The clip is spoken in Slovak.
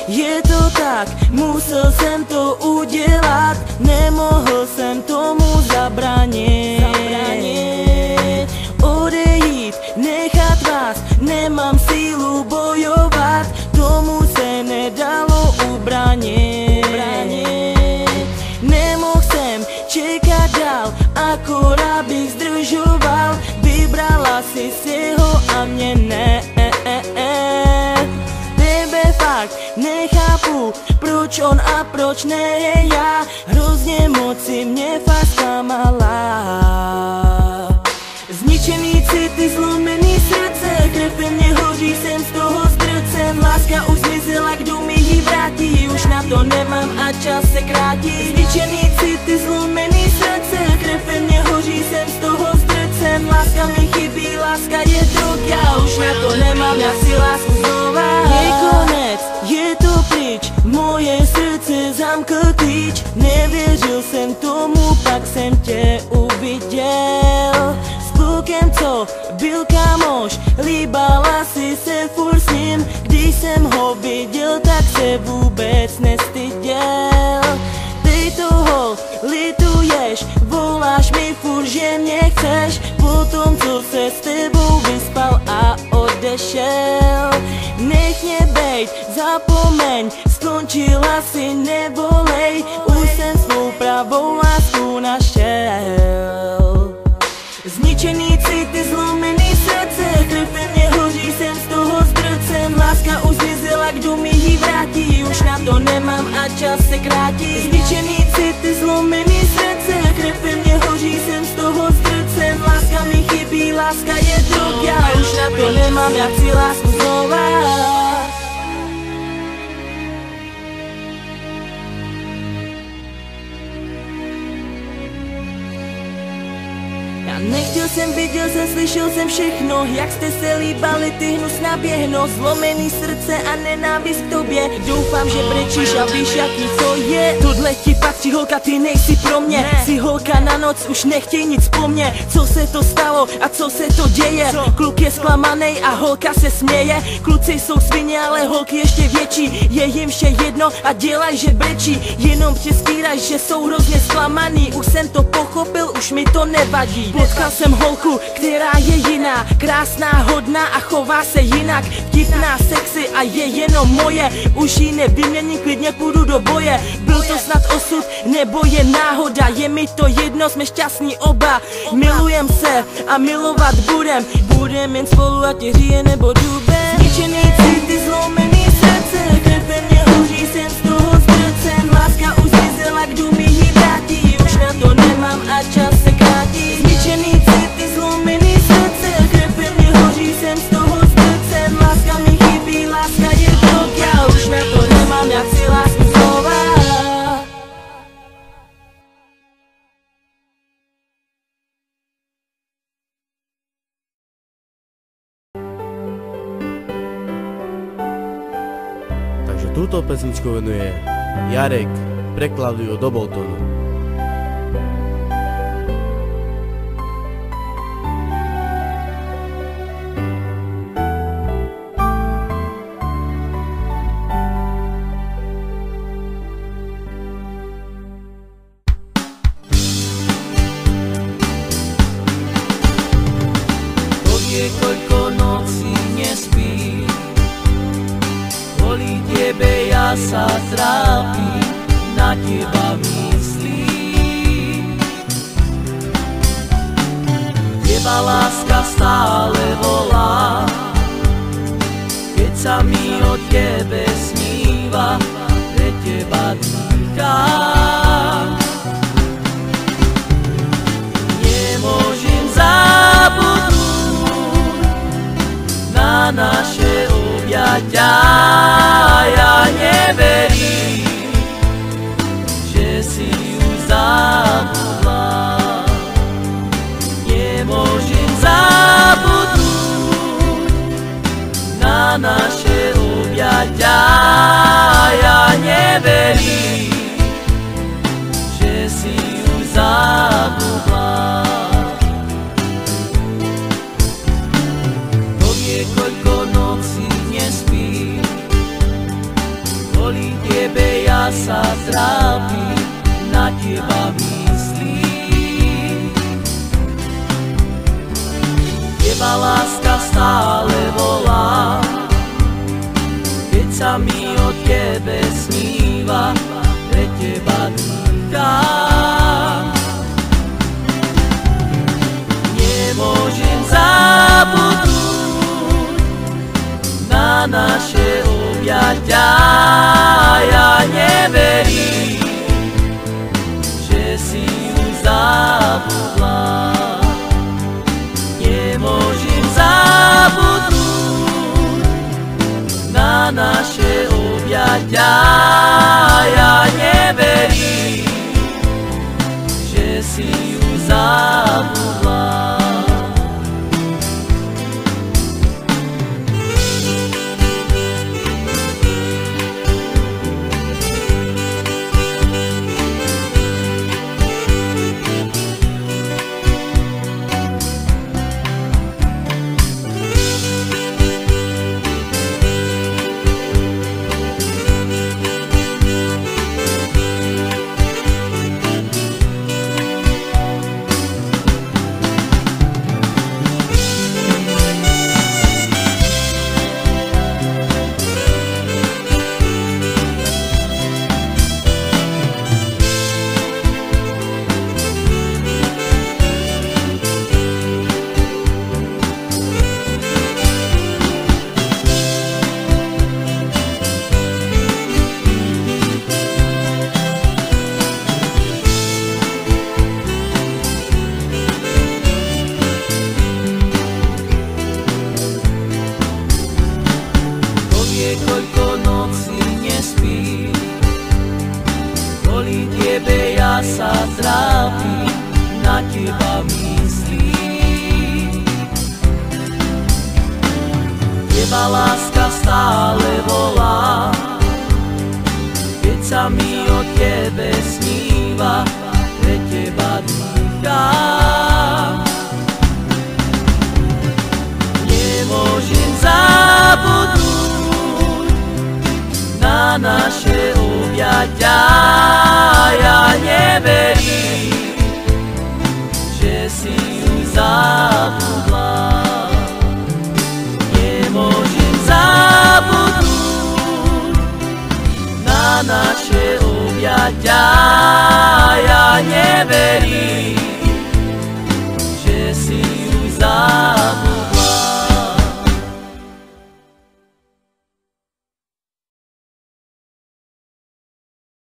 je to tak, musel jsem to udělat, nemohl jsem tomu zabránit. Odejít, nechat vás, nemám sílu bojovat, tomu se nedalo ubránit. Nemohl jsem čekat dál, akorát bych zdržoval, vybrala si ho a mě ne. Tebe fakt nechápu, proč on a proč ne já, hrozně moc si mě fakt zklamala. Zničený city, zlomený srdce, krev ve mně hoří, jsem z toho zdrcen. Láska už zmizela, kdo mi ji vrátí, už na to nemám a čas se krátí. Zničený city, zlomený srdce, krev ve mně hoří, jsem z toho zdrcen. Láska mi chybí, láska je droga, už na to nemám, já si lásku znova. Je konec, je to pryč, moje srdce zamkl klíč. Nevěřil jsem tomu, pak jsem tě uviděl. Klukem, co byl kámoš, líbala si se furt s ním. Když jsem ho viděl, tak se vůbec nestyděl. Ty toho lituješ, voláš mi furt, že mě chceš, potom co se s tebou vyspal a odešel. Nech mě bejt, zapomeň, skončila si, nevolej, už jsem svou pravou lásku našel. Zničený city, zlomený srdce, krev ve mně hoří, jsem z toho zdrcen. Láska už zmizela, kdo mi ji vrátí, už na to nemám a čas se krátí. Zničený city, zlomený srdce, krev ve mně hoří, jsem z toho zdrcen. Láska mi chybí, láska je droga, už na to nemám, já chci lásku znova. Nechtěl jsem, viděl jsem, slyšel jsem všechno, jak jste se líbali, ty hnusná běhno. Zlomený srdce a nenávist k tobě, doufám, že brečíš a víš, jaký to je. Tohle ti patří, holka, ty nejsi pro mě, ne. Jsi holka na noc, už nechtěj nic po mně. Co se to stalo a co se to děje? Kluk je zklamanej a holka se směje. Kluci jsou svině, ale holky ještě větší, je jim vše jedno a dělaj, že brečí. Jenom přeskýraj, že jsou hrozně zklamaný, už jsem to pochopil, už mi to nevadí. Potkal jsem holku, která je jiná, krásná, hodná a chová se jinak. Vtipná, sexy a je jenom moje, už ji nevyměním, klidně půjdu do boje. Byl to snad osud, nebo je náhoda, je mi to jedno, jsme šťastní oba. Milujem se a milovat budem jen spolu, ať je říje nebo dubem. Zničený city, zlomený srdce, krev ve mně hoří, jsem z toho zdrcen. Láska už zmizela, kdo mi ji vrátí, už na to nemám a čas se krátí. Zničený city, zlomený srdce, krev ve mně hoří, jsem z toho zdrcen. Láska mi chybí, láska je droga, už na to nemám, já chci lásku znova. Takže túto pesničku venuje Jarek, prekladujú do Boltonu. Koľko nocí nespí, kvôli tebe ja sa trápim, na teba myslím. Teba láska stále volá, keď sa mi o tebe sníva, pre teba dýcham. Nemôžem zabudnúť na naše objatia, ja neverím, že si už zabudla. Nemôžem zabudnúť na naše objatia, ja neverím, ja sa trápim, na teba myslím. Teba láska stále volá, keď sa mi o tebe sníva, pre teba dýcham. Nemôžem zabudnúť na naše objatia, ja neverím, že si už zabudla. Nemôžem zabudnúť na naše objatia, ja neverím, že si už zabudla. Koľko nocí nespím, kvôli tebe ja sa trápim, na teba myslím. Teba láska stále volá, keď sa mi o tebe sníva, pre teba dýcham. Nemôžem zabudnúť na naše objatia, ja neverím, že si už zabudla. Nemôžem zabudnúť na naše objatia, ja neverím,